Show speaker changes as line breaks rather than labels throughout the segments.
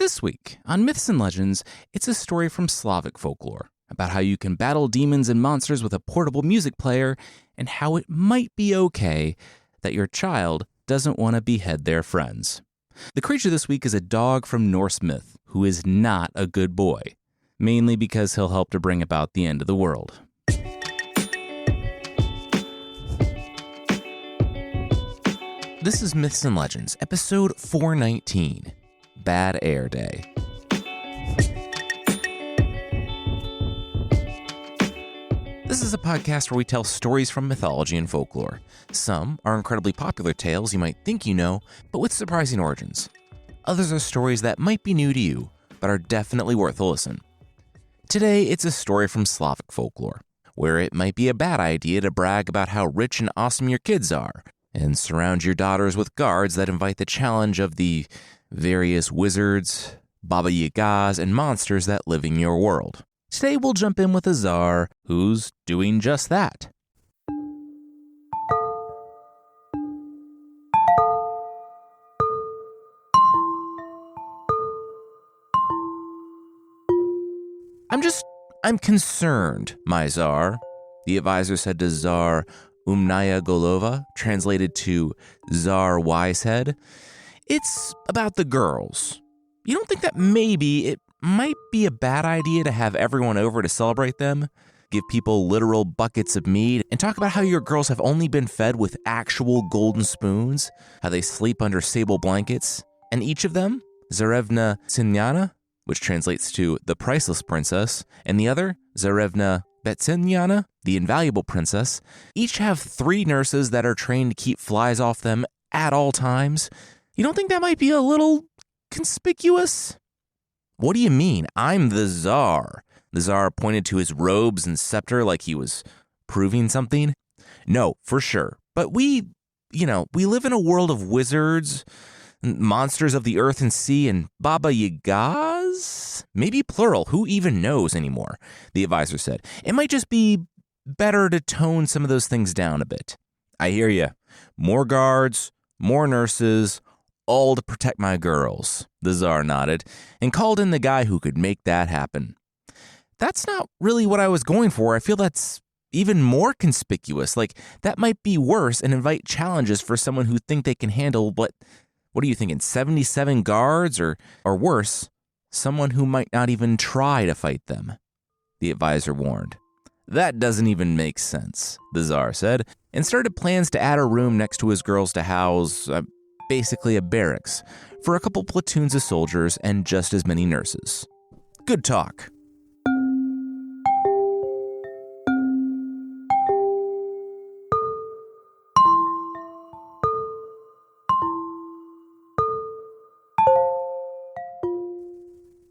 This week on Myths and Legends, it's a story from Slavic folklore about how you can battle demons and monsters with a portable music player and how it might be okay that your child doesn't want to behead their friends. The creature this week is a dog from Norse myth who is not a good boy, mainly because he'll help to bring about the end of the world. This is Myths and Legends, episode 419, Bad Air Day. This is a podcast where we tell stories from mythology and folklore. Some are incredibly popular tales you might think you know, but with surprising origins. Others are stories that might be new to you, but are definitely worth a listen. Today, it's a story from Slavic folklore, where it might be a bad idea to brag about how rich and awesome your kids are, and surround your daughters with guards that invite the challenge of the various wizards, Baba Yagas, and monsters that live in your world. Today we'll jump in with a Tsar who's doing just that. I'm concerned, my Tsar, the advisor said to Tsar Umnaya Golova, translated to Tsar Wisehead. It's about the girls. You don't think that maybe it might be a bad idea to have everyone over to celebrate them, give people literal buckets of meat, and talk about how your girls have only been fed with actual golden spoons, how they sleep under sable blankets, and each of them, Tsarevna Tsinyana, which translates to the priceless princess, and the other, Tsarevna Betsinyana, the invaluable princess, each have 3 nurses that are trained to keep flies off them at all times. You don't think that might be a little conspicuous? What do you mean? I'm the Tsar. The Tsar pointed to his robes and scepter like he was proving something. No, for sure. But we live in a world of wizards, monsters of the earth and sea, and Baba Yagas? Maybe plural. Who even knows anymore? The advisor said. It might just be better to tone some of those things down a bit. I hear you. More guards, more nurses, all to protect my girls. The Tsar nodded and called in the guy who could make that happen. That's not really what I was going for. I feel that's even more conspicuous. Like, that might be worse and invite challenges for someone who think they can handle what are you thinking, 77 guards or worse, someone who might not even try to fight them, the advisor warned. That doesn't even make sense, the Tsar said, and started plans to add a room next to his girls to house, basically a barracks, for a couple platoons of soldiers and just as many nurses. Good talk.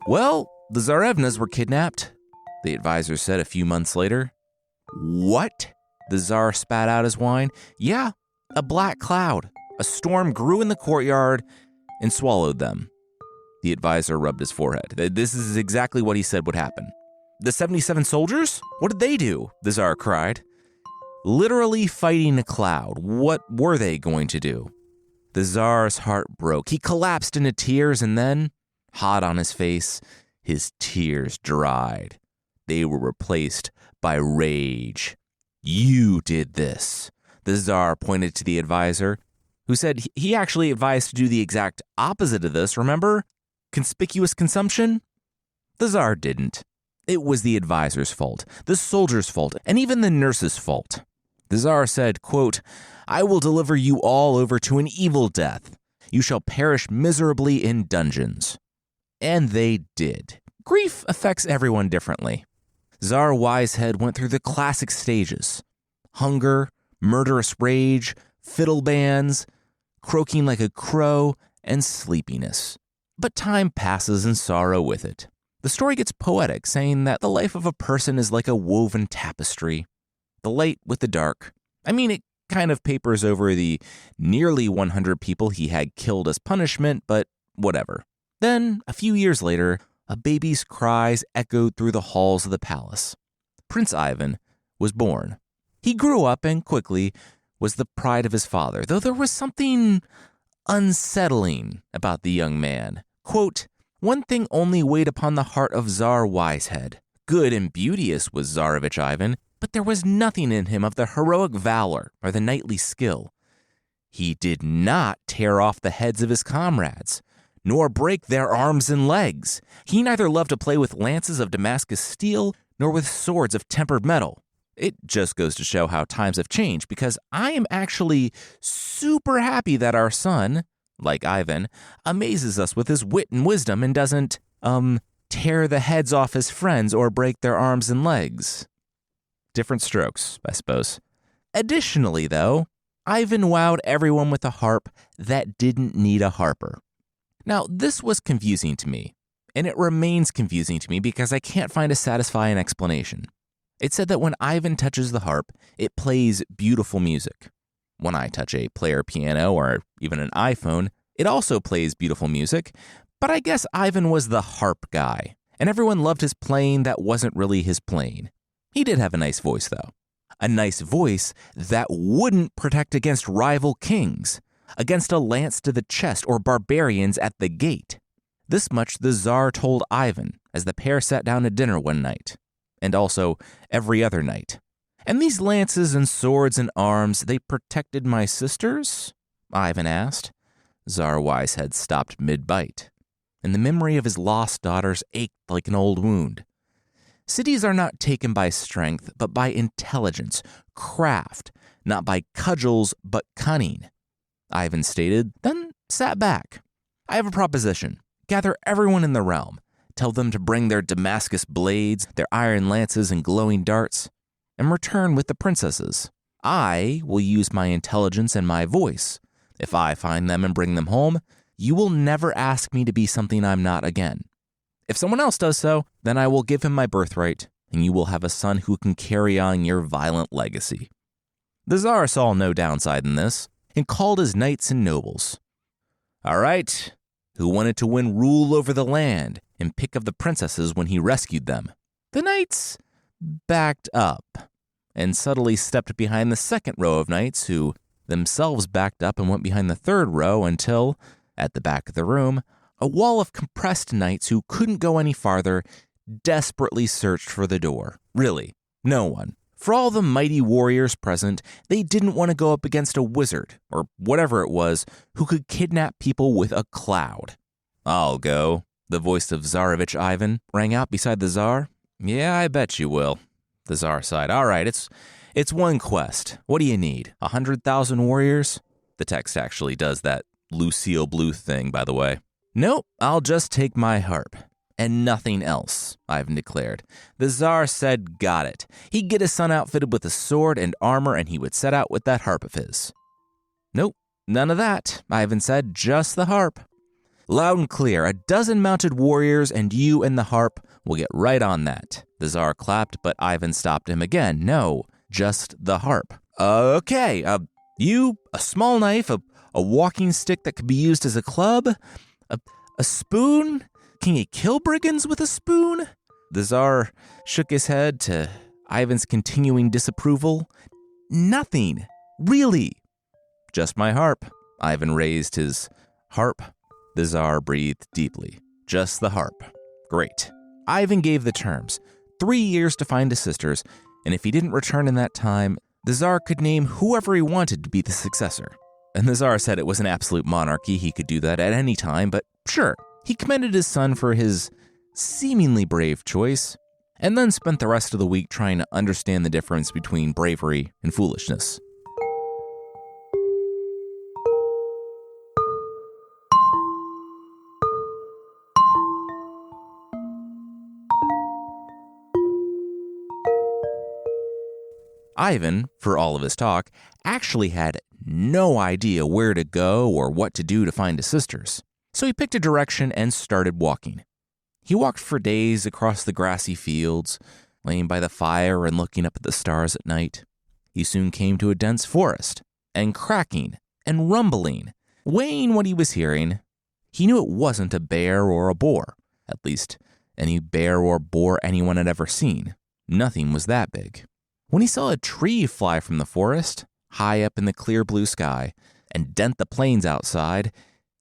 Well, the Tsarevnas were kidnapped, the advisor said a few months later. What? The Tsar spat out his wine. Yeah, a black cloud. A storm grew in the courtyard and swallowed them. The advisor rubbed his forehead. This is exactly what he said would happen. The 77 soldiers? What did they do? The Tsar cried. Literally fighting a cloud. What were they going to do? The Tsar's heart broke. He collapsed into tears and then, hot on his face, his tears dried. They were replaced by rage. You did this. The Tsar pointed to the advisor, who said he actually advised to do the exact opposite of this, remember? Conspicuous consumption? The Tsar didn't. It was the advisor's fault, the soldier's fault, and even the nurse's fault. The Tsar said, quote, I will deliver you all over to an evil death. You shall perish miserably in dungeons. And they did. Grief affects everyone differently. Tsar Wisehead went through the classic stages. Hunger, murderous rage, fiddle bands, croaking like a crow, and sleepiness. But time passes and sorrow with it. The story gets poetic, saying that the life of a person is like a woven tapestry. The light with the dark. I mean, it kind of papers over the nearly 100 people he had killed as punishment, but whatever. Then, a few years later, a baby's cries echoed through the halls of the palace. Prince Ivan was born. He grew up and quickly was the pride of his father, though there was something unsettling about the young man. Quote, One thing only weighed upon the heart of Tsar Wisehead. Good and beauteous was Tsarevich Ivan, but there was nothing in him of the heroic valor or the knightly skill. He did not tear off the heads of his comrades, nor break their arms and legs. He neither loved to play with lances of Damascus steel, nor with swords of tempered metal. It just goes to show how times have changed, because I am actually super happy that our son, like Ivan, amazes us with his wit and wisdom and doesn't, tear the heads off his friends or break their arms and legs. Different strokes, I suppose. Additionally, though, Ivan wowed everyone with a harp that didn't need a harper. Now, this was confusing to me, and it remains confusing to me because I can't find a satisfying explanation. It said that when Ivan touches the harp, it plays beautiful music. When I touch a player piano or even an iPhone, it also plays beautiful music, but I guess Ivan was the harp guy, and everyone loved his playing that wasn't really his playing. He did have a nice voice, though. A nice voice that wouldn't protect against rival kings, against a lance to the chest or barbarians at the gate. This much the Tsar told Ivan as the pair sat down to dinner one night, and also every other night. And these lances and swords and arms, they protected my sisters? Ivan asked. Tsar Wisehead stopped mid-bite, and the memory of his lost daughters ached like an old wound. Cities are not taken by strength, but by intelligence, craft, not by cudgels, but cunning, Ivan stated, then sat back. I have a proposition. Gather everyone in the realm. Tell them to bring their Damascus blades, their iron lances and glowing darts, and return with the princesses. I will use my intelligence and my voice. If I find them and bring them home, you will never ask me to be something I'm not again. If someone else does so, then I will give him my birthright, and you will have a son who can carry on your violent legacy. The Tsar saw no downside in this, and called his knights and nobles. All right, who wanted to win rule over the land and pick of the princesses when he rescued them? The knights backed up and subtly stepped behind the second row of knights, who themselves backed up and went behind the third row until, at the back of the room, a wall of compressed knights who couldn't go any farther desperately searched for the door. Really, no one. For all the mighty warriors present, they didn't want to go up against a wizard, or whatever it was, who could kidnap people with a cloud. I'll go, the voice of Tsarevich Ivan rang out beside the Tsar. Yeah, I bet you will, the Tsar sighed. All right, it's one quest. What do you need, 100,000 warriors? The text actually does that Lucille Bluth thing, by the way. Nope, I'll just take my harp. And nothing else, Ivan declared. The Tsar said got it. He'd get his son outfitted with a sword and armor, and he would set out with that harp of his. Nope, none of that, Ivan said, just the harp. Loud and clear, a dozen mounted warriors, and you and the harp will get right on that. The Tsar clapped, but Ivan stopped him again. No, just the harp. Okay, you, a small knife, a walking stick that could be used as a club, a spoon? Can you kill brigands with a spoon? The Tsar shook his head to Ivan's continuing disapproval. Nothing, really. Just my harp. Ivan raised his harp. The Tsar breathed deeply. Just the harp. Great. Ivan gave the terms. 3 years to find his sisters, and if he didn't return in that time, the Tsar could name whoever he wanted to be the successor. And the Tsar said it was an absolute monarchy. He could do that at any time, but sure, he commended his son for his seemingly brave choice, and then spent the rest of the week trying to understand the difference between bravery and foolishness. Ivan, for all of his talk, actually had no idea where to go or what to do to find his sisters. So he picked a direction and started walking. He walked for days across the grassy fields, laying by the fire and looking up at the stars at night. He soon came to a dense forest, and cracking and rumbling, weighing what he was hearing, he knew it wasn't a bear or a boar, at least any bear or boar anyone had ever seen. Nothing was that big. When he saw a tree fly from the forest, high up in the clear blue sky, and dent the plains outside,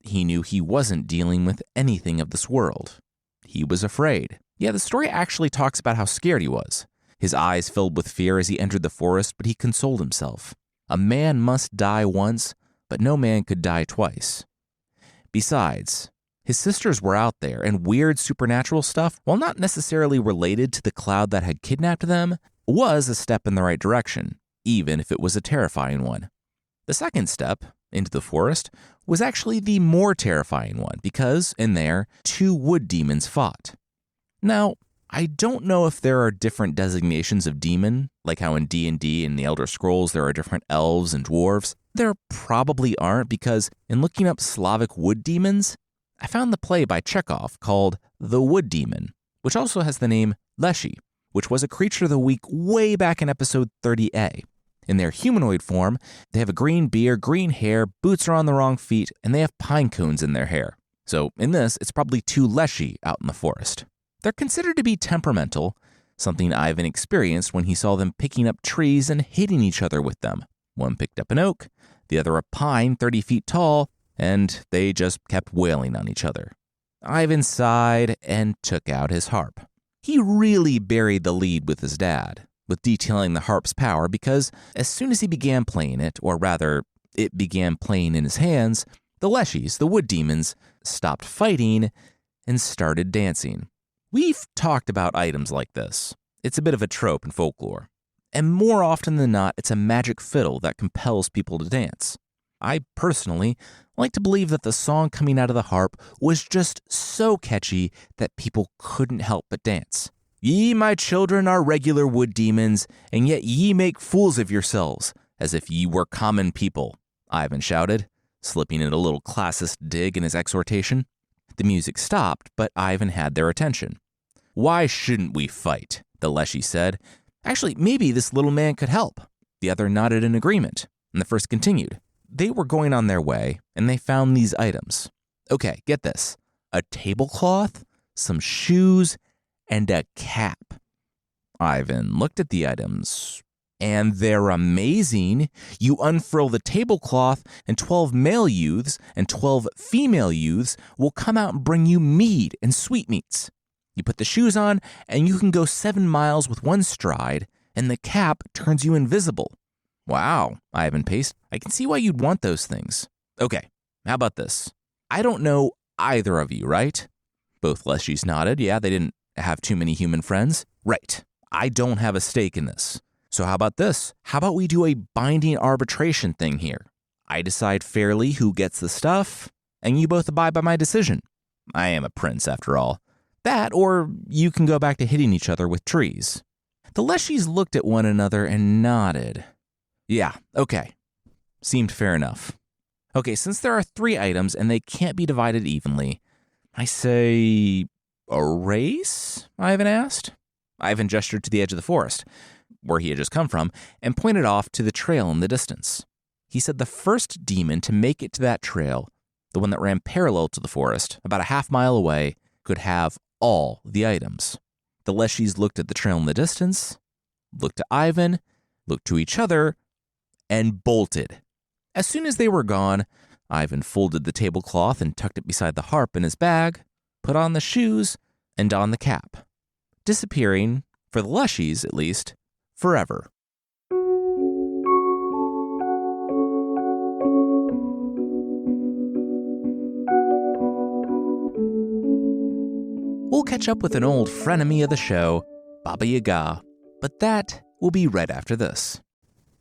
He knew he wasn't dealing with anything of this world. He was afraid. Yeah, the story actually talks about how scared he was. His eyes filled with fear as he entered the forest, but he consoled himself. A man must die once, but no man could die twice. Besides, his sisters were out there, and weird supernatural stuff, while not necessarily related to the cloud that had kidnapped them, was a step in the right direction, even if it was a terrifying one. The second step, into the forest, was actually the more terrifying one, because, in there, 2 wood demons fought. Now, I don't know if there are different designations of demon, like how in D&D and the Elder Scrolls there are different elves and dwarves. There probably aren't, because in looking up Slavic wood demons, I found the play by Chekhov called The Wood Demon, which also has the name Leshy, which was a creature of the week way back in episode 30A. In their humanoid form, they have a green beard, green hair, boots are on the wrong feet, and they have pine cones in their hair. So in this, it's probably 2 Leshy out in the forest. They're considered to be temperamental, something Ivan experienced when he saw them picking up trees and hitting each other with them. One picked up an oak, the other a pine 30 feet tall, and they just kept wailing on each other. Ivan sighed and took out his harp. He really buried the lead with his dad, with detailing the harp's power, because as soon as he began playing it, or rather, it began playing in his hands, the Leshies, the wood demons, stopped fighting and started dancing. We've talked about items like this. It's a bit of a trope in folklore. And more often than not, it's a magic fiddle that compels people to dance. I personally like to believe that the song coming out of the harp was just so catchy that people couldn't help but dance. Ye, my children, are regular wood demons, and yet ye make fools of yourselves, as if ye were common people, Ivan shouted, slipping in a little classist dig in his exhortation. The music stopped, but Ivan had their attention. Why shouldn't we fight? The Leshy said. Actually, maybe this little man could help. The other nodded in agreement, and the first continued. They were going on their way, and they found these items. Okay, get this. A tablecloth, some shoes, and a cap. Ivan looked at the items. And they're amazing. You unfurl the tablecloth, and 12 male youths and 12 female youths will come out and bring you mead and sweetmeats. You put the shoes on, and you can go 7 miles with one stride, and the cap turns you invisible. Wow, Ivan paced. I can see why you'd want those things. Okay, how about this? I don't know either of you, right? Both Leshies nodded. Yeah, they didn't have too many human friends. Right. I don't have a stake in this. So how about this? How about we do a binding arbitration thing here? I decide fairly who gets the stuff, and you both abide by my decision. I am a prince, after all. That, or you can go back to hitting each other with trees. The Leshies looked at one another and nodded. Yeah, okay. Seemed fair enough. Okay, since there are 3 items and they can't be divided evenly, I say, a race? Ivan asked. Ivan gestured to the edge of the forest, where he had just come from, and pointed off to the trail in the distance. He said the first demon to make it to that trail, the one that ran parallel to the forest, about a half-mile away, could have all the items. The Leshies looked at the trail in the distance, looked to Ivan, looked to each other, and bolted. As soon as they were gone, Ivan folded the tablecloth and tucked it beside the harp in his bag, put on the shoes, and donned the cap, disappearing, for the Leshies at least, forever. We'll catch up with an old frenemy of the show, Baba Yaga, but that will be right after this.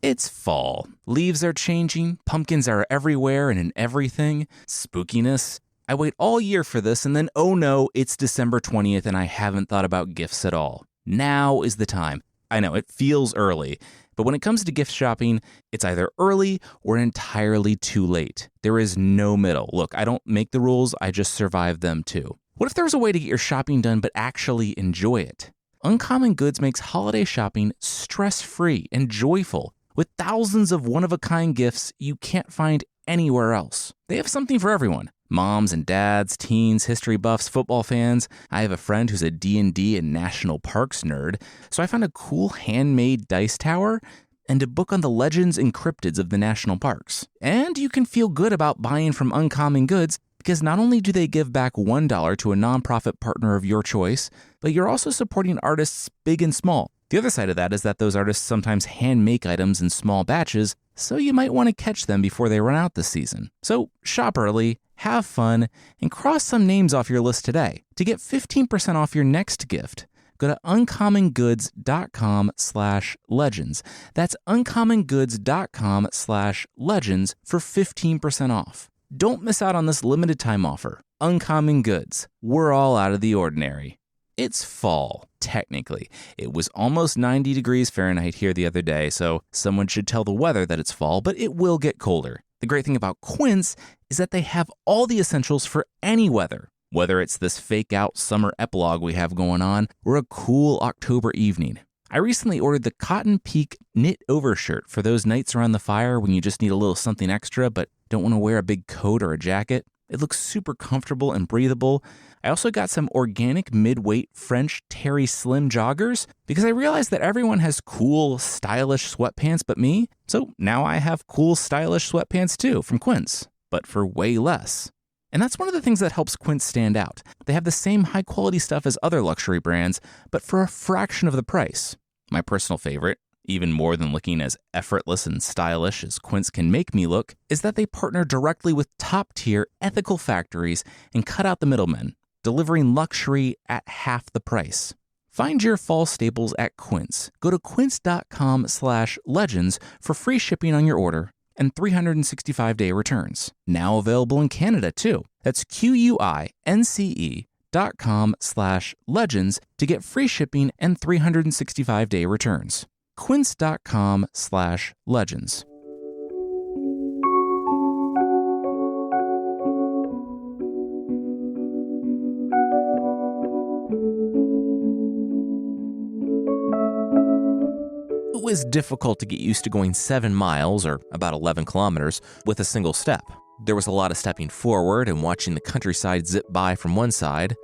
It's fall. Leaves are changing, pumpkins are everywhere and in everything, spookiness. I wait all year for this, and then, oh no, it's December 20th and I haven't thought about gifts at all. Now is the time. I know, it feels early, but when it comes to gift shopping, it's either early or entirely too late. There is no middle. Look, I don't make the rules, I just survive them too. What if there was a way to get your shopping done but actually enjoy it? Uncommon Goods makes holiday shopping stress-free and joyful, with thousands of one-of-a-kind gifts you can't find anywhere else. They have something for everyone. Moms and dads, teens, history buffs, football fans. I have a friend who's a D&D and national parks nerd, so I found a cool handmade dice tower and a book on the legends and cryptids of the national parks. And you can feel good about buying from Uncommon Goods because not only do they give back $1 to a nonprofit partner of your choice, but you're also supporting artists big and small. The other side of that is that those artists sometimes hand make items in small batches, so you might want to catch them before they run out this season. So shop early, have fun, and cross some names off your list today. To get 15% off your next gift, go to uncommongoods.com/legends. That's uncommongoods.com/legends for 15% off. Don't miss out on this limited time offer. Uncommon Goods. We're all out of the ordinary. It's fall, technically. It was almost 90 degrees Fahrenheit here the other day, so someone should tell the weather that it's fall, but it will get colder. The great thing about Quince is that they have all the essentials for any weather. Whether it's this fake-out summer epilogue we have going on, or a cool October evening. I recently ordered the Cotton Peak knit overshirt for those nights around the fire when you just need a little something extra but don't want to wear a big coat or a jacket. It looks super comfortable and breathable. I also got some organic mid-weight French Terry Slim joggers because I realized that everyone has cool, stylish sweatpants but me. So now I have cool, stylish sweatpants too from Quince, but for way less. And that's one of the things that helps Quince stand out. They have the same high-quality stuff as other luxury brands, but for a fraction of the price. My personal favorite, even more than looking as effortless and stylish as Quince can make me look, is that they partner directly with top-tier ethical factories and cut out the middlemen, delivering luxury at half the price. Find your fall staples at Quince. Go to quince.com/legends for free shipping on your order and 365-day returns. Now available in Canada, too. That's QUINCE.com/legends to get free shipping and 365-day returns. Quince.com/legends. It was difficult to get used to going 7 miles, or about 11 kilometers, with a single step. There was a lot of stepping forward and watching the countryside zip by from one side,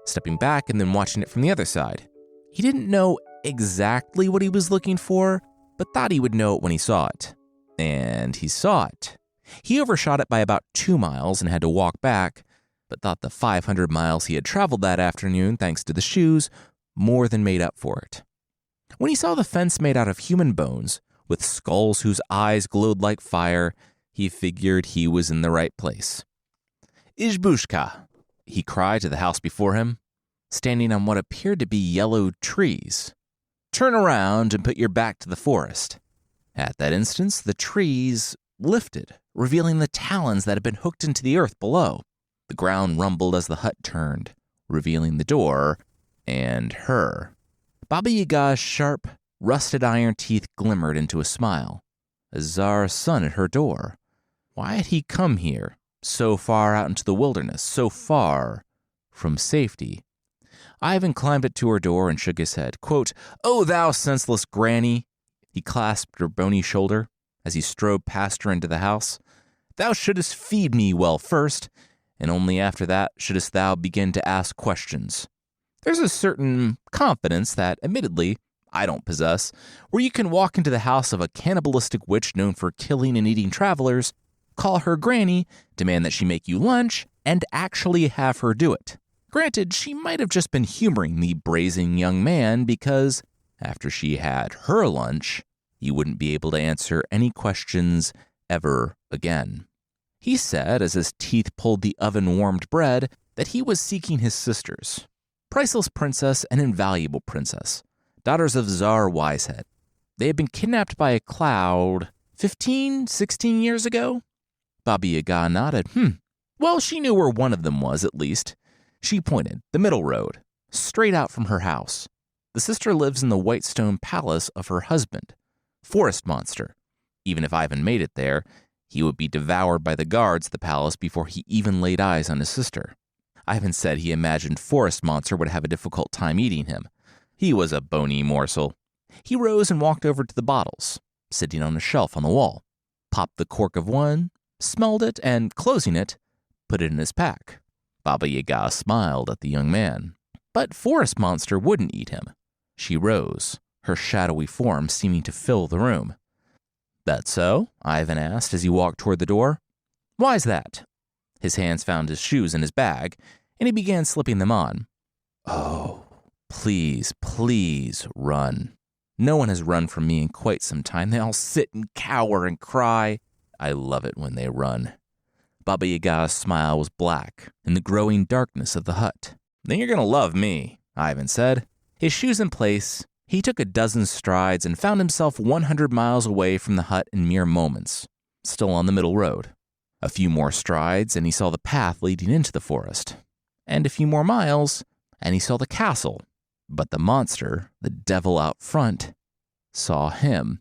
stepping back and then watching it from the other side. He didn't know exactly what he was looking for, but thought he would know it when he saw it. And he saw it. He overshot it by about 2 miles and had to walk back, but thought the 500 miles he had traveled that afternoon, thanks to the shoes, more than made up for it. When he saw the fence made out of human bones, with skulls whose eyes glowed like fire, he figured he was in the right place. "Izbushka," he cried to the house before him, standing on what appeared to be yellowed trees. "Turn around and put your back to the forest." At that instant, the trees lifted, revealing the talons that had been hooked into the earth below. The ground rumbled as the hut turned, revealing the door and her. Baba Yaga's sharp, rusted iron teeth glimmered into a smile. A Tsar's son at her door. Why had he come here, so far out into the wilderness, so far from safety? Ivan climbed it to her door and shook his head. Quote, "Oh, thou senseless granny!" He clasped her bony shoulder as he strode past her into the house. "Thou shouldst feed me well first, and only after that shouldst thou begin to ask questions. There's a certain confidence that, admittedly, I don't possess, where you can walk into the house of a cannibalistic witch known for killing and eating travelers, call her granny, demand that she make you lunch, and actually have her do it. Granted, she might have just been humoring the brazen young man because, after she had her lunch, he wouldn't be able to answer any questions ever again. He said, as his teeth pulled the oven-warmed bread, that he was seeking his sisters. Priceless princess and invaluable princess, daughters of Tsar Wisehead. They had been kidnapped by a cloud 16 years ago? Baba Yaga nodded. Well, she knew where one of them was, at least. She pointed, the middle road, straight out from her house. The sister lives in the white stone palace of her husband, Forest Monster. Even if Ivan made it there, he would be devoured by the guards at the palace before he even laid eyes on his sister. Ivan said he imagined Forest Monster would have a difficult time eating him. He was a bony morsel. He rose and walked over to the bottles, sitting on a shelf on the wall, popped the cork of one, smelled it, and, closing it, put it in his pack. Baba Yaga smiled at the young man. But Forest Monster wouldn't eat him. She rose, her shadowy form seeming to fill the room. "That so?" Ivan asked as he walked toward the door. "Why's that?" His hands found his shoes in his bag, and he began slipping them on. Oh, please, please run. No one has run from me in quite some time. They all sit and cower and cry. I love it when they run. Baba Yaga's smile was black in the growing darkness of the hut. Then you're going to love me, Ivan said. His shoes in place, he took a dozen strides and found himself 100 miles away from the hut in mere moments, still on the middle road. A few more strides and he saw the path leading into the forest. And a few more miles and he saw the castle. But the monster, the devil out front, saw him.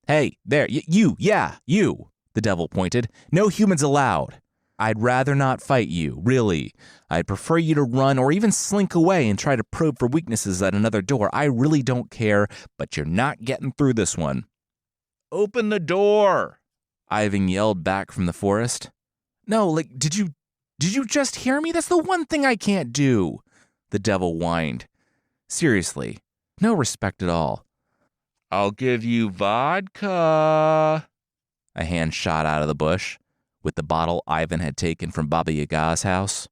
Hey, there, you, the devil pointed. No humans allowed. I'd rather not fight you, really. I'd prefer you to run or even slink away and try to probe for weaknesses at another door. I really don't care, but you're not getting through this one. Open the door, Ivan yelled back from the forest. No, did you just hear me? That's the one thing I can't do, the devil whined. Seriously, no respect at all. I'll give you vodka. A hand shot out of the bush with the bottle Ivan had taken from Baba Yaga's house.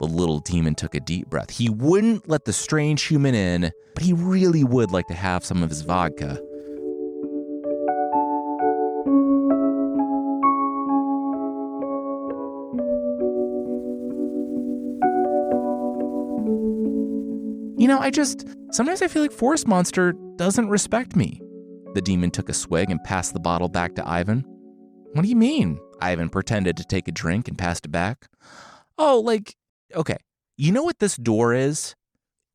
The little demon took a deep breath. He wouldn't let the strange human in, but he really would like to have some of his vodka. Sometimes I feel like Forest Monster doesn't respect me. The demon took a swig and passed the bottle back to Ivan. What do you mean? Ivan pretended to take a drink and passed it back. Okay. You know what this door is?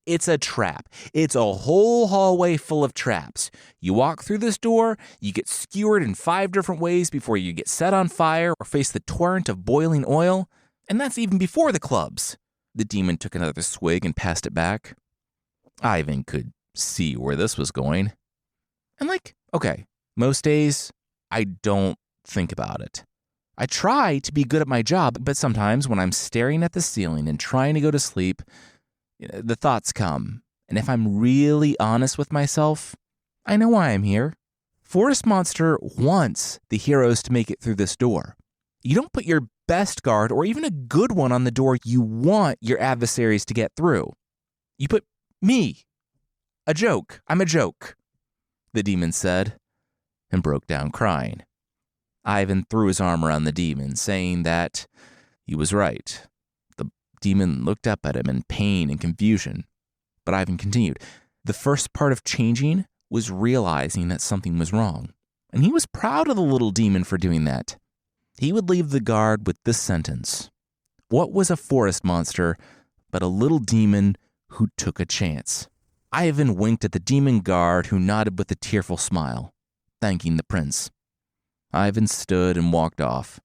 It's a trap. It's a whole hallway full of traps. You walk through this door, you get skewered in 5 different ways before you get set on fire or face the torrent of boiling oil, and that's even before the clubs. The demon took another swig and passed it back. Ivan could see where this was going. And most days, I don't think about it. I try to be good at my job, but sometimes when I'm staring at the ceiling and trying to go to sleep, the thoughts come. And if I'm really honest with myself, I know why I'm here. Forest Monster wants the heroes to make it through this door. You don't put your best guard or even a good one on the door you want your adversaries to get through. You put me. A joke. I'm a joke, the demon said, and broke down crying. Ivan threw his arm around the demon, saying that he was right. The demon looked up at him in pain and confusion. But Ivan continued. The first part of changing was realizing that something was wrong. And he was proud of the little demon for doing that. He would leave the guard with this sentence. What was a forest monster but a little demon who took a chance? Ivan winked at the demon guard, who nodded with a tearful smile, thanking the prince. Ivan stood and walked off.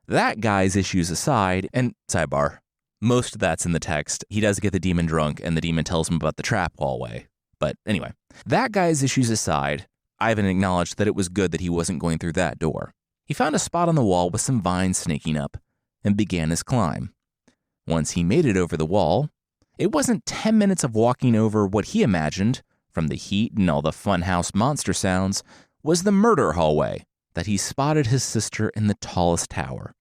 That guy's issues aside, and sidebar, most of that's in the text. He does get the demon drunk, and the demon tells him about the trap hallway. But anyway, that guy's issues aside, Ivan acknowledged that it was good that he wasn't going through that door. He found a spot on the wall with some vines snaking up, and began his climb. Once he made it over the wall, it wasn't 10 minutes of walking over what he imagined, from the heat and all the funhouse monster sounds, was the murder hallway that he spotted his sister in the tallest tower.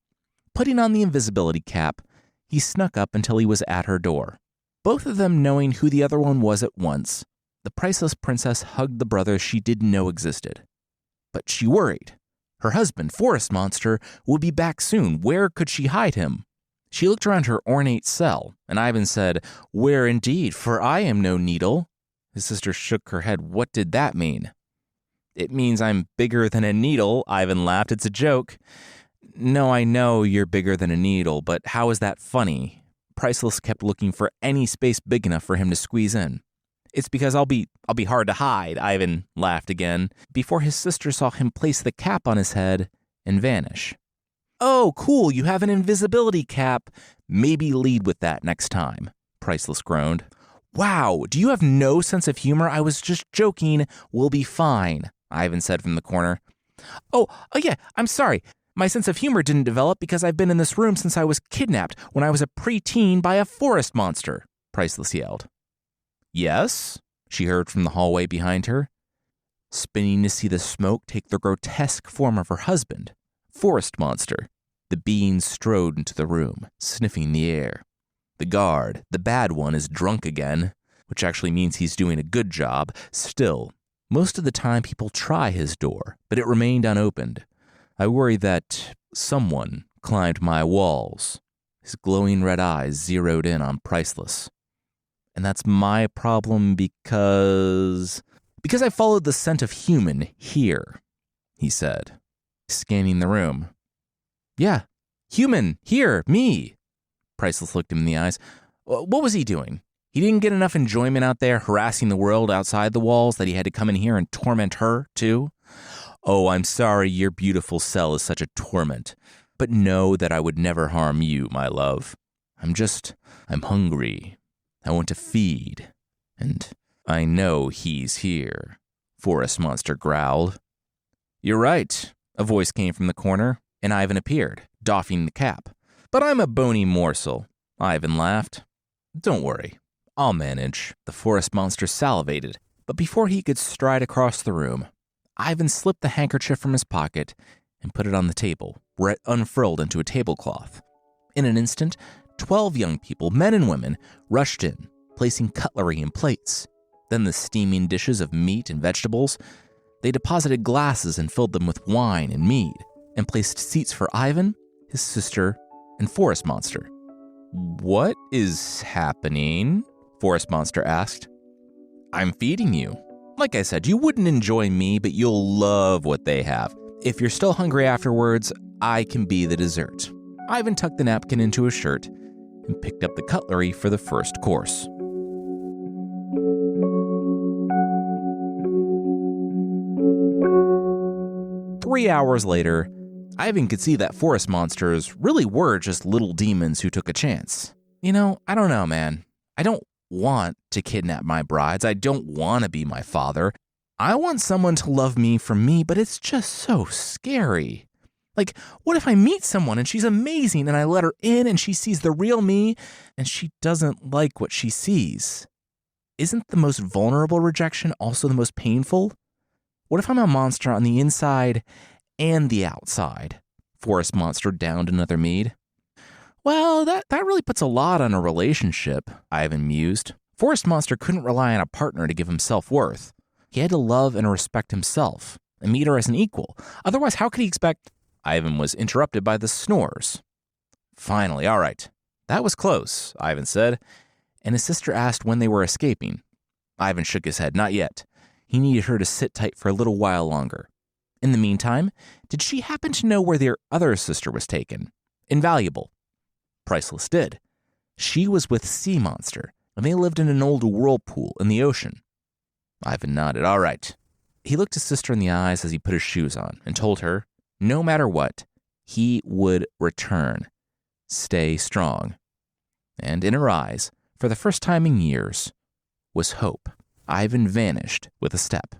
Putting on the invisibility cap, he snuck up until he was at her door. Both of them knowing who the other one was at once, the priceless princess hugged the brother she didn't know existed. But she worried. Her husband, Forest Monster, would be back soon. Where could she hide him? She looked around her ornate cell, and Ivan said, Where indeed, for I am no needle. His sister shook her head. What did that mean? It means I'm bigger than a needle, Ivan laughed. It's a joke. No, I know you're bigger than a needle, but how is that funny? Priceless kept looking for any space big enough for him to squeeze in. It's because I'll be hard to hide, Ivan laughed again, before his sister saw him place the cap on his head and vanish. Oh, cool, you have an invisibility cap. Maybe lead with that next time, Priceless groaned. Wow, do you have no sense of humor? I was just joking. We'll be fine, Ivan said from the corner. Oh yeah, I'm sorry. My sense of humor didn't develop because I've been in this room since I was kidnapped when I was a preteen by a forest monster, Priceless yelled. Yes, she heard from the hallway behind her, spinning to see the smoke take the grotesque form of her husband, Forest Monster. The being strode into the room, sniffing the air. The guard, the bad one, is drunk again, which actually means he's doing a good job. Still, most of the time people try his door, but it remained unopened. I worry that someone climbed my walls. His glowing red eyes zeroed in on Priceless. And that's my problem because I followed the scent of human here, he said, scanning the room. Yeah, human, here, me. Priceless looked him in the eyes. What was he doing? He didn't get enough enjoyment out there harassing the world outside the walls that he had to come in here and torment her, too? Oh, I'm sorry your beautiful cell is such a torment. But know that I would never harm you, my love. I'm hungry. I want to feed. And I know he's here, Forest Monster growled. You're right, a voice came from the corner, and Ivan appeared, doffing the cap. But I'm a bony morsel, Ivan laughed. Don't worry, I'll manage. The Forest Monster salivated, but before he could stride across the room, Ivan slipped the handkerchief from his pocket and put it on the table, where it unfurled into a tablecloth. In an instant, 12 young people, men and women, rushed in, placing cutlery and plates. Then the steaming dishes of meat and vegetables. They deposited glasses and filled them with wine and mead, and placed seats for Ivan, his sister, and Forest Monster. What is happening? Forest Monster asked. I'm feeding you. Like I said, you wouldn't enjoy me, but you'll love what they have. If you're still hungry afterwards, I can be the dessert. Ivan tucked the napkin into his shirt and picked up the cutlery for the first course. Three hours later, Ivan could see that forest monsters really were just little demons who took a chance. I don't know, man. I don't want to kidnap my brides. I don't want to be my father. I want someone to love me for me, but it's just so scary. Like, what if I meet someone and she's amazing and I let her in and she sees the real me and she doesn't like what she sees? Isn't the most vulnerable rejection also the most painful? What if I'm a monster on the inside and the outside? Forest Monster downed another mead. Well, that really puts a lot on a relationship, Ivan mused. Forest Monster couldn't rely on a partner to give him self-worth. He had to love and respect himself and meet her as an equal. Otherwise, how could he expect... Ivan was interrupted by the snores. Finally, all right. That was close, Ivan said, and his sister asked when they were escaping. Ivan shook his head. Not yet. He needed her to sit tight for a little while longer. In the meantime, did she happen to know where their other sister was taken? Invaluable. Priceless did. She was with Sea Monster, and they lived in an old whirlpool in the ocean. Ivan nodded. All right. He looked his sister in the eyes as he put his shoes on and told her, no matter what, he would return. Stay strong. And in her eyes, for the first time in years, was hope. Ivan vanished with a step.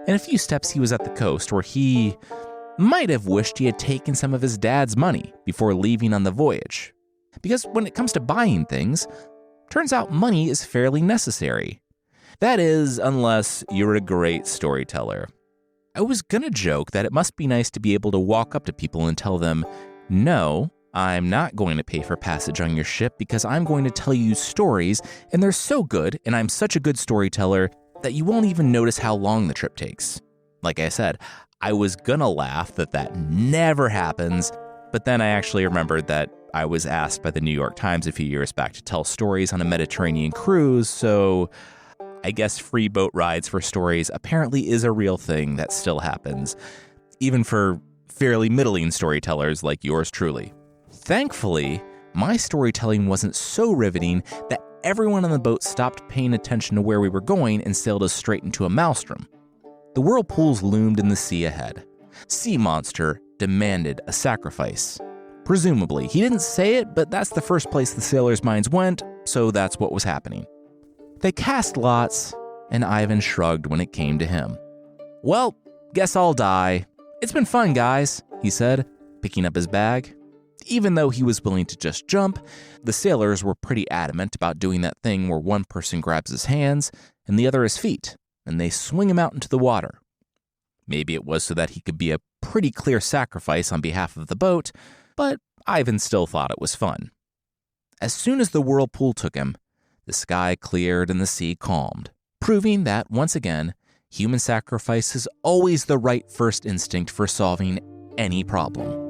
In a few steps, he was at the coast where he might have wished he had taken some of his dad's money before leaving on the voyage. Because when it comes to buying things, turns out money is fairly necessary. That is, unless you're a great storyteller. I was gonna joke that it must be nice to be able to walk up to people and tell them, no, I'm not going to pay for passage on your ship because I'm going to tell you stories and they're so good and I'm such a good storyteller that you won't even notice how long the trip takes. Like I said, I was gonna laugh that never happens, but then I actually remembered that I was asked by the New York Times a few years back to tell stories on a Mediterranean cruise, so I guess free boat rides for stories apparently is a real thing that still happens, even for fairly middling storytellers like yours truly. Thankfully, my storytelling wasn't so riveting that everyone on the boat stopped paying attention to where we were going and sailed us straight into a maelstrom. The whirlpools loomed in the sea ahead. Sea Monster demanded a sacrifice. Presumably, he didn't say it, but that's the first place the sailors' minds went, so that's what was happening. They cast lots, and Ivan shrugged when it came to him. Well, guess I'll die. It's been fun, guys, he said, picking up his bag. Even though he was willing to just jump, the sailors were pretty adamant about doing that thing where one person grabs his hands and the other his feet, and they swing him out into the water. Maybe it was so that he could be a pretty clear sacrifice on behalf of the boat, but Ivan still thought it was fun. As soon as the whirlpool took him, the sky cleared and the sea calmed, proving that, once again, human sacrifice is always the right first instinct for solving any problem.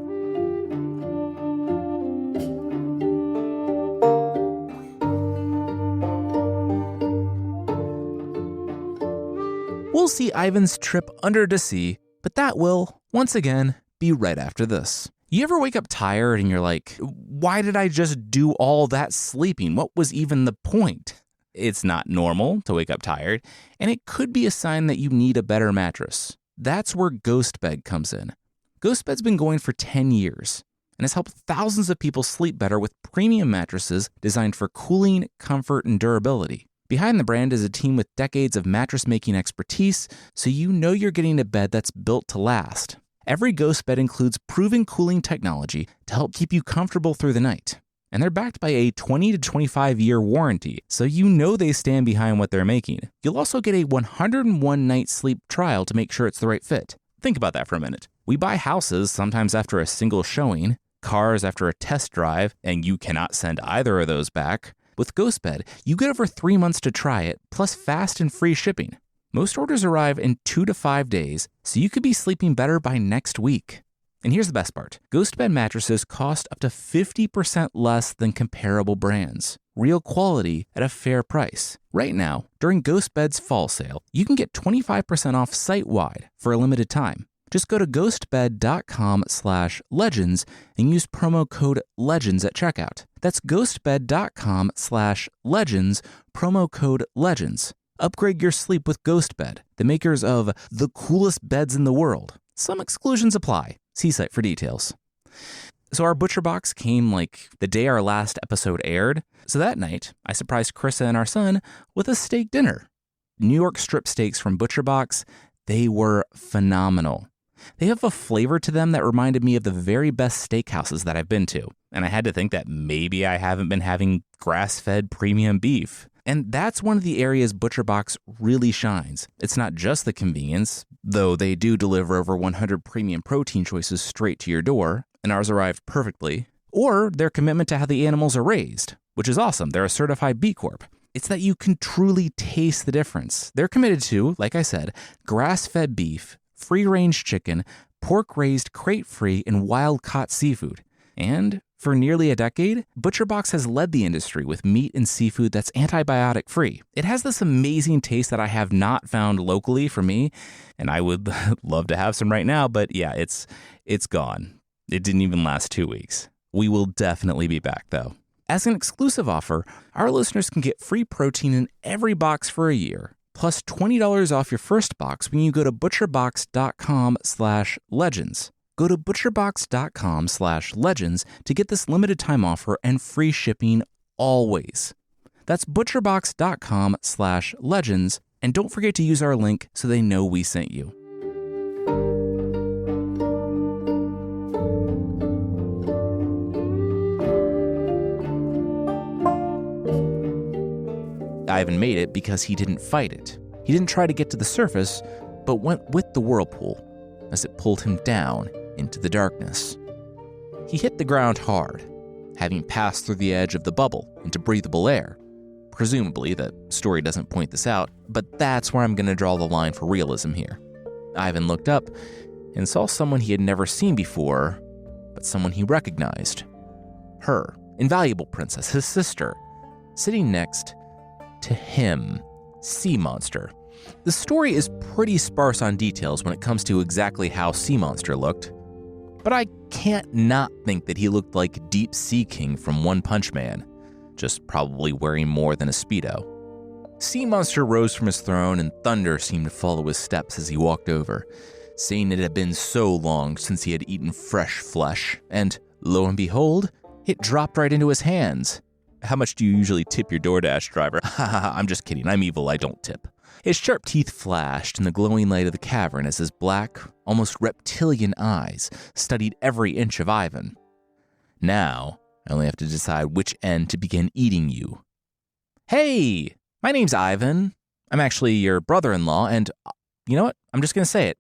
We'll see Ivan's trip under the sea, but that will, once again, be right after this. You ever wake up tired and you're like, why did I just do all that sleeping? What was even the point? It's not normal to wake up tired, and it could be a sign that you need a better mattress. That's where Ghost Bed comes in. Ghost Bed's been going for 10 years and has helped thousands of people sleep better with premium mattresses designed for cooling, comfort, and durability. Behind the brand is a team with decades of mattress-making expertise, so you know you're getting a bed that's built to last. Every Ghost Bed includes proven cooling technology to help keep you comfortable through the night. And they're backed by a 20 to 25-year warranty, so you know they stand behind what they're making. You'll also get a 101-night sleep trial to make sure it's the right fit. Think about that for a minute. We buy houses sometimes after a single showing, cars after a test drive, and you cannot send either of those back. With Ghost Bed, you get over 3 months to try it, plus fast and free shipping. Most orders arrive in 2 to 5 days, so you could be sleeping better by next week. And here's the best part. Ghost Bed mattresses cost up to 50% less than comparable brands. Real quality at a fair price. Right now, during Ghost Bed's fall sale, you can get 25% off site-wide for a limited time. Just go to ghostbed.com/legends and use promo code LEGENDS at checkout. That's ghostbed.com/legends, promo code LEGENDS. Upgrade your sleep with Ghost Bed, the makers of the coolest beds in the world. Some exclusions apply. See site for details. So our butcher box came like the day our last episode aired. So that night, I surprised Krissa and our son with a steak dinner. New York strip steaks from Butcher Box, they were phenomenal. They have a flavor to them that reminded me of the very best steakhouses that I've been to. And I had to think that maybe I haven't been having grass-fed premium beef. And that's one of the areas Butcher Box really shines. It's not just the convenience, though they do deliver over 100 premium protein choices straight to your door, and ours arrived perfectly, or their commitment to how the animals are raised, which is awesome. They're a certified B Corp. It's that you can truly taste the difference. They're committed to, like I said, grass-fed beef, free-range chicken, pork-raised crate-free, and wild-caught seafood. And for nearly a decade, Butcher Box has led the industry with meat and seafood that's antibiotic-free. It has this amazing taste that I have not found locally for me, and I would love to have some right now, but yeah, it's gone. It didn't even last 2 weeks. We will definitely be back, though. As an exclusive offer, our listeners can get free protein in every box for a year, plus $20 off your first box when you go to butcherbox.com/legends. Go to butcherbox.com/legends to get this limited time offer and free shipping always. That's butcherbox.com/legends, and don't forget to use our link so they know we sent you. Ivan made it because he didn't fight it. He didn't try to get to the surface, but went with the whirlpool as it pulled him down into the darkness. He hit the ground hard, having passed through the edge of the bubble into breathable air. Presumably, the story doesn't point this out, but that's where I'm going to draw the line for realism here. Ivan looked up and saw someone he had never seen before, but someone he recognized. Her, invaluable princess, his sister, sitting next to him, Sea Monster. The story is pretty sparse on details when it comes to exactly how Sea Monster looked, but I can't not think that he looked like Deep Sea King from One Punch Man, just probably wearing more than a Speedo. Sea Monster rose from his throne and thunder seemed to follow his steps as he walked over, saying it had been so long since he had eaten fresh flesh, and lo and behold, it dropped right into his hands. How much do you usually tip your DoorDash driver? Haha, I'm just kidding, I'm evil, I don't tip. His sharp teeth flashed in the glowing light of the cavern as his black, almost reptilian eyes studied every inch of Ivan. Now, I only have to decide which end to begin eating you. Hey, my name's Ivan. I'm actually your brother-in-law, and you know what? I'm just going to say it.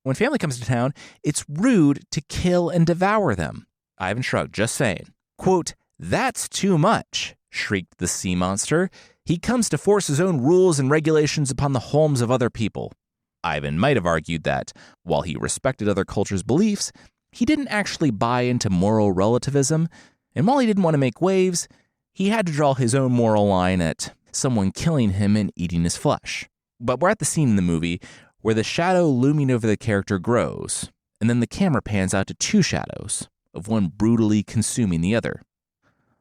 When family comes to town, it's rude to kill and devour them. Ivan shrugged, just saying. Quote, "That's too much," shrieked the sea monster. "He comes to force his own rules and regulations upon the homes of other people." Ivan might have argued that, while he respected other cultures' beliefs, he didn't actually buy into moral relativism, and while he didn't want to make waves, he had to draw his own moral line at someone killing him and eating his flesh. But we're at the scene in the movie where the shadow looming over the character grows, and then the camera pans out to two shadows, of one brutally consuming the other.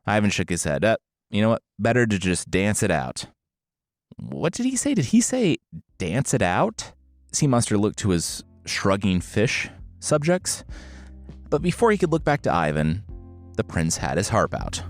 Ivan shook his head. You know what? Better to just dance it out. What did he say? Did he say dance it out? Sea Monster looked to his shrugging fish subjects. But before he could look back to Ivan, the prince had his harp out.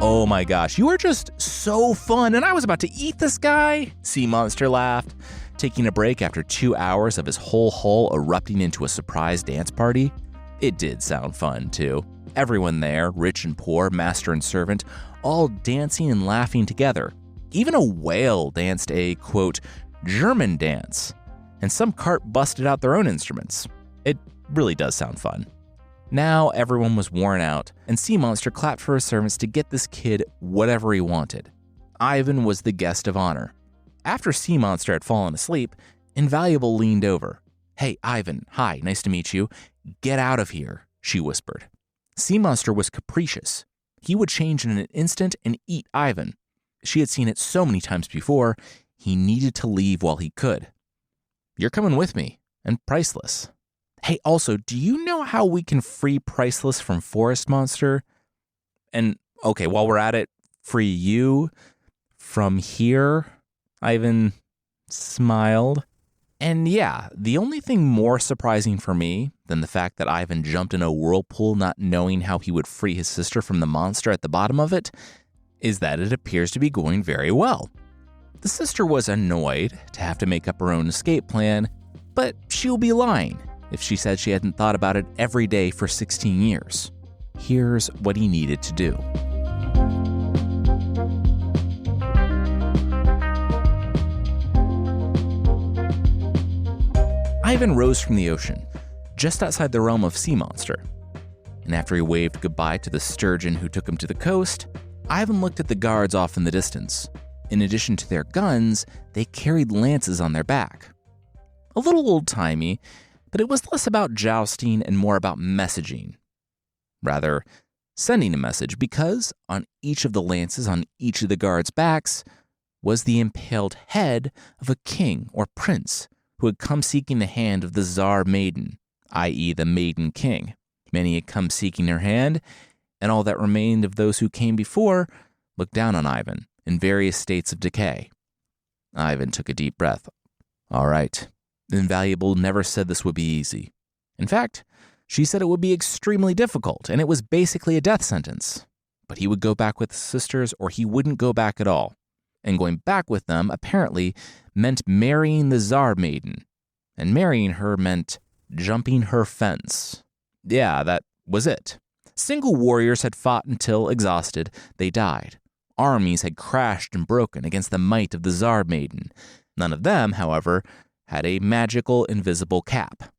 "Oh my gosh, you are just so fun, and I was about to eat this guy," Sea Monster laughed, taking a break after 2 hours of his whole hull erupting into a surprise dance party. It did sound fun, too. Everyone there, rich and poor, master and servant, all dancing and laughing together. Even a whale danced a, quote, German dance, and some carp busted out their own instruments. It really does sound fun. Now everyone was worn out, and Sea Monster clapped for his servants to get this kid whatever he wanted. Ivan was the guest of honor. After Sea Monster had fallen asleep, Invaluable leaned over. "Hey, Ivan, hi, nice to meet you. Get out of here," she whispered. Sea Monster was capricious. He would change in an instant and eat Ivan. She had seen it so many times before, he needed to leave while he could. "You're coming with me, and Priceless. Hey, also, do you know how we can free Priceless from Forest Monster? And, okay, while we're at it, free you from here?" Ivan smiled. And yeah, the only thing more surprising for me than the fact that Ivan jumped in a whirlpool not knowing how he would free his sister from the monster at the bottom of it is that it appears to be going very well. The sister was annoyed to have to make up her own escape plan, but she'll be lying if she said she hadn't thought about it every day for 16 years. Here's what he needed to do. Ivan rose from the ocean, just outside the realm of Sea Monster. And after he waved goodbye to the sturgeon who took him to the coast, Ivan looked at the guards off in the distance. In addition to their guns, they carried lances on their back. A little old-timey, but it was less about jousting and more about messaging. Rather, sending a message, because on each of the lances on each of the guards' backs was the impaled head of a king or prince who had come seeking the hand of the Tsar Maiden, i.e. the Maiden King. Many had come seeking her hand, and all that remained of those who came before looked down on Ivan in various states of decay. Ivan took a deep breath. All right. Invaluable never said this would be easy. In fact, she said it would be extremely difficult, and it was basically a death sentence. But he would go back with his sisters, or he wouldn't go back at all. And going back with them, apparently, meant marrying the Tsar Maiden. And marrying her meant jumping her fence. Yeah, that was it. Single warriors had fought until, exhausted, they died. Armies had crashed and broken against the might of the Tsar Maiden. None of them, however, had a magical, invisible cap.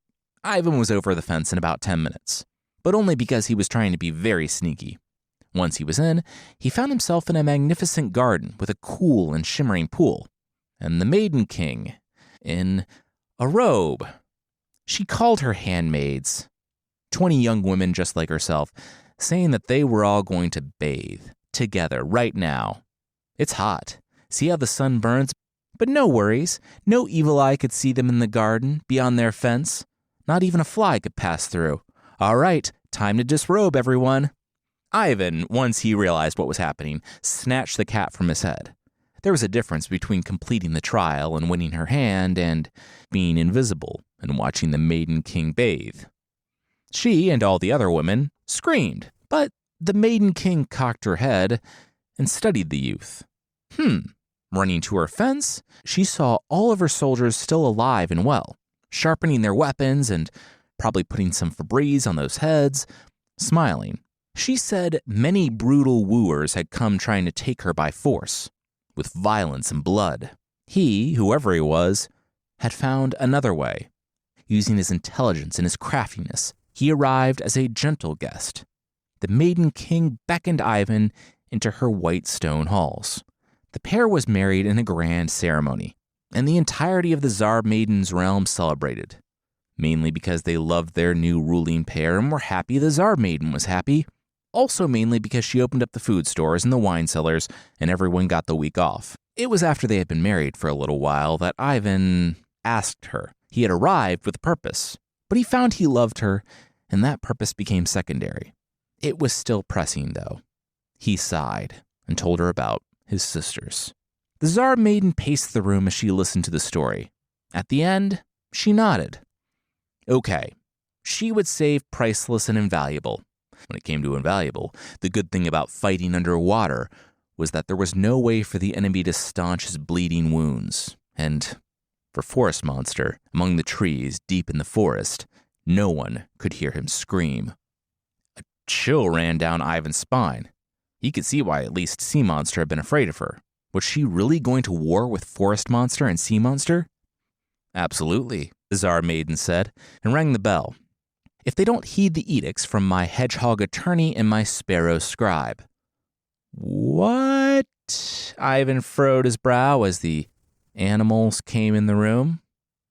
Ivan was over the fence in about 10 minutes, but only because he was trying to be very sneaky. Once he was in, he found himself in a magnificent garden with a cool and shimmering pool, and the Maiden King in a robe. She called her handmaids, 20 young women just like herself, saying that they were all going to bathe together right now. It's hot. See how the sun burns? But no worries. No evil eye could see them in the garden beyond their fence. Not even a fly could pass through. All right, time to disrobe, everyone. Ivan, once he realized what was happening, snatched the cap from his head. There was a difference between completing the trial and winning her hand and being invisible and watching the Maiden King bathe. She and all the other women screamed, but the Maiden King cocked her head and studied the youth. Running to her fence, she saw all of her soldiers still alive and well, sharpening their weapons and probably putting some Febreze on those heads, smiling. She said many brutal wooers had come trying to take her by force, with violence and blood. He, whoever he was, had found another way. Using his intelligence and his craftiness, he arrived as a gentle guest. The Maiden King beckoned Ivan into her white stone halls. The pair was married in a grand ceremony, and the entirety of the Tsar Maiden's realm celebrated, mainly because they loved their new ruling pair and were happy the Tsar Maiden was happy, also mainly because she opened up the food stores and the wine cellars and everyone got the week off. It was after they had been married for a little while that Ivan asked her. He had arrived with a purpose, but he found he loved her, and that purpose became secondary. It was still pressing, though. He sighed and told her about his sisters. The Tsar Maiden paced the room as she listened to the story. At the end, she nodded. Okay, she would save priceless and invaluable. When it came to invaluable, the good thing about fighting underwater was that there was no way for the enemy to staunch his bleeding wounds. And for Forest Monster, among the trees deep in the forest, no one could hear him scream. A chill ran down Ivan's spine. He could see why at least Sea Monster had been afraid of her. Was she really going to war with Forest Monster and Sea Monster? Absolutely, the Tsar Maiden said, and rang the bell. If they don't heed the edicts from my hedgehog attorney and my sparrow scribe. What? Ivan furrowed his brow as the animals came in the room.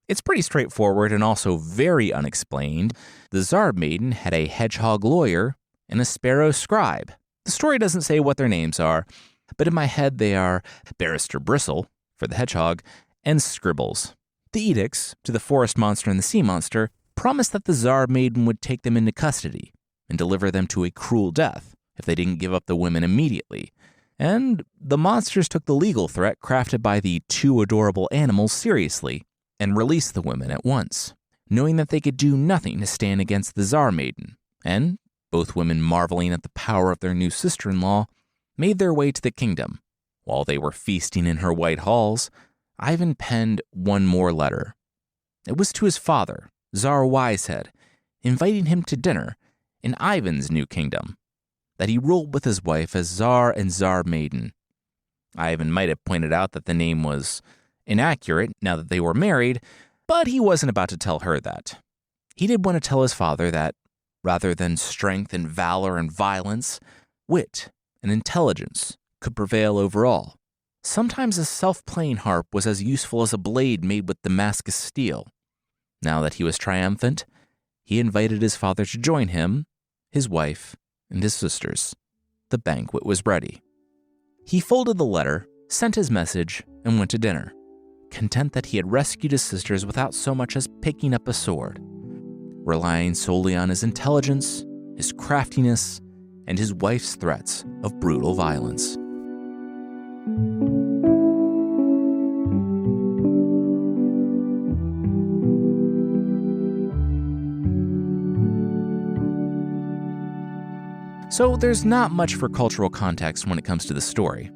It's pretty straightforward and also very unexplained. The Tsar Maiden had a hedgehog lawyer and a sparrow scribe. The story doesn't say what their names are, but in my head they are Barrister Bristle, for the hedgehog, and Scribbles. The edicts, to the Forest Monster and the Sea Monster, promised that the Tsar Maiden would take them into custody and deliver them to a cruel death if they didn't give up the women immediately. And the monsters took the legal threat crafted by the two adorable animals seriously and released the women at once, knowing that they could do nothing to stand against the Tsar Maiden. And both women, marveling at the power of their new sister-in-law, made their way to the kingdom. While they were feasting in her white halls, Ivan penned one more letter. It was to his father, Tsar Wisehead, inviting him to dinner in Ivan's new kingdom, that he ruled with his wife as Tsar and Tsar Maiden. Ivan might have pointed out that the name was inaccurate now that they were married, but he wasn't about to tell her that. He did want to tell his father that, rather than strength and valor and violence, wit and intelligence could prevail over all. Sometimes a self-playing harp was as useful as a blade made with Damascus steel. Now that he was triumphant, he invited his father to join him, his wife, and his sisters. The banquet was ready. He folded the letter, sent his message, and went to dinner, content that he had rescued his sisters without so much as picking up a sword, relying solely on his intelligence, his craftiness, and his wife's threats of brutal violence. So there's not much for cultural context when it comes to the story.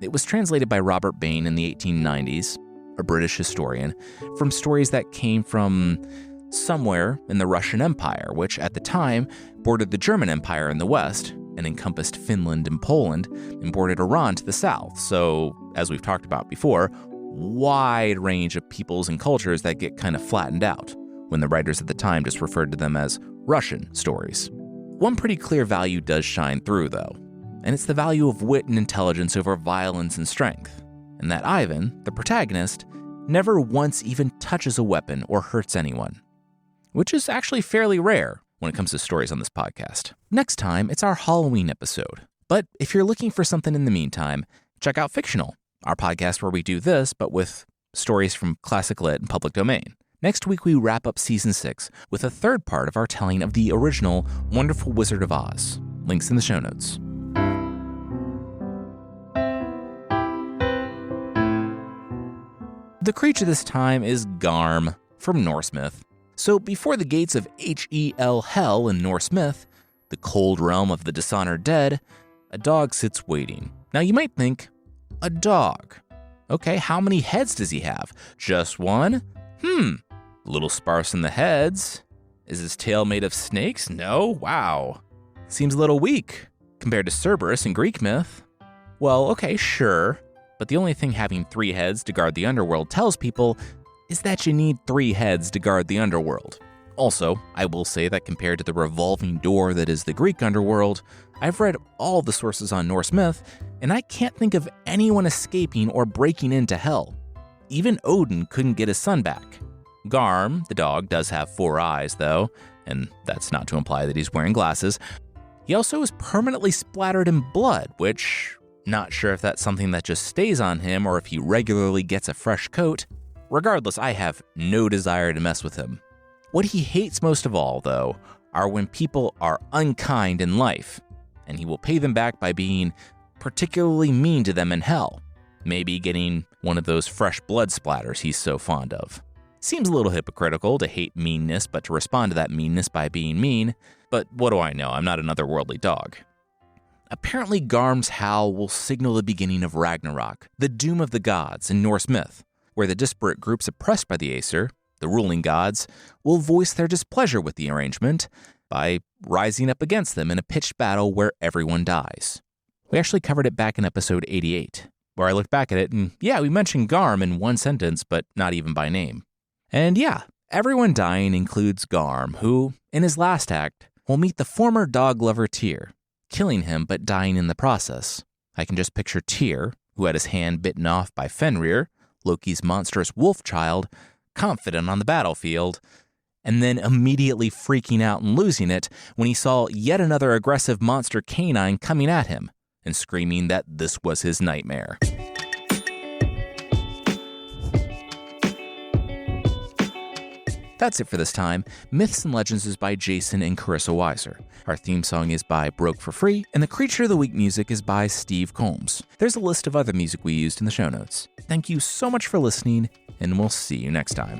It was translated by Robert Bain in the 1890s, a British historian, from stories that came from somewhere in the Russian Empire, which at the time bordered the German Empire in the west and encompassed Finland and Poland and bordered Iran to the south. So, as we've talked about before, wide range of peoples and cultures that get kind of flattened out when the writers at the time just referred to them as Russian stories. One pretty clear value does shine through, though, and it's the value of wit and intelligence over violence and strength, and that Ivan, the protagonist, never once even touches a weapon or hurts anyone, which is actually fairly rare when it comes to stories on this podcast. Next time, it's our Halloween episode, but if you're looking for something in the meantime, check out Fictional, our podcast where we do this, but with stories from classic lit and public domain. Next week, we wrap up Season 6 with a third part of our telling of the original Wonderful Wizard of Oz. Links in the show notes. The creature this time is Garm from Norse myth. So before the gates of Hel Hell in Norse myth, the cold realm of the dishonored dead, a dog sits waiting. Now you might think, a dog. Okay, how many heads does he have? Just one? A little sparse in the heads. Is his tail made of snakes? No? Wow. Seems a little weak compared to Cerberus in Greek myth. Well, okay, sure. But the only thing having 3 heads to guard the underworld tells people is that you need 3 heads to guard the underworld. Also, I will say that compared to the revolving door that is the Greek underworld, I've read all the sources on Norse myth, and I can't think of anyone escaping or breaking into hell. Even Odin couldn't get his son back. Garm, the dog, does have 4 eyes, though, and that's not to imply that he's wearing glasses. He also is permanently splattered in blood, which, not sure if that's something that just stays on him or if he regularly gets a fresh coat. Regardless, I have no desire to mess with him. What he hates most of all, though, are when people are unkind in life, and he will pay them back by being particularly mean to them in hell, maybe getting one of those fresh blood splatters he's so fond of. Seems a little hypocritical to hate meanness, but to respond to that meanness by being mean, but what do I know, I'm not an otherworldly dog. Apparently Garm's howl will signal the beginning of Ragnarok, the doom of the gods in Norse myth, where the disparate groups oppressed by the Aesir, the ruling gods, will voice their displeasure with the arrangement by rising up against them in a pitched battle where everyone dies. We actually covered it back in episode 88, where I looked back at it and we mentioned Garm in one sentence, but not even by name. And everyone dying includes Garm, who, in his last act, will meet the former dog lover Tyr, killing him but dying in the process. I can just picture Tyr, who had his hand bitten off by Fenrir, Loki's monstrous wolf child, confident on the battlefield, and then immediately freaking out and losing it when he saw yet another aggressive monster canine coming at him and screaming that this was his nightmare. That's it for this time. Myths and Legends is by Jason and Carissa Weiser. Our theme song is by Broke for Free, and the Creature of the Week music is by Steve Combs. There's a list of other music we used in the show notes. Thank you so much for listening, and we'll see you next time.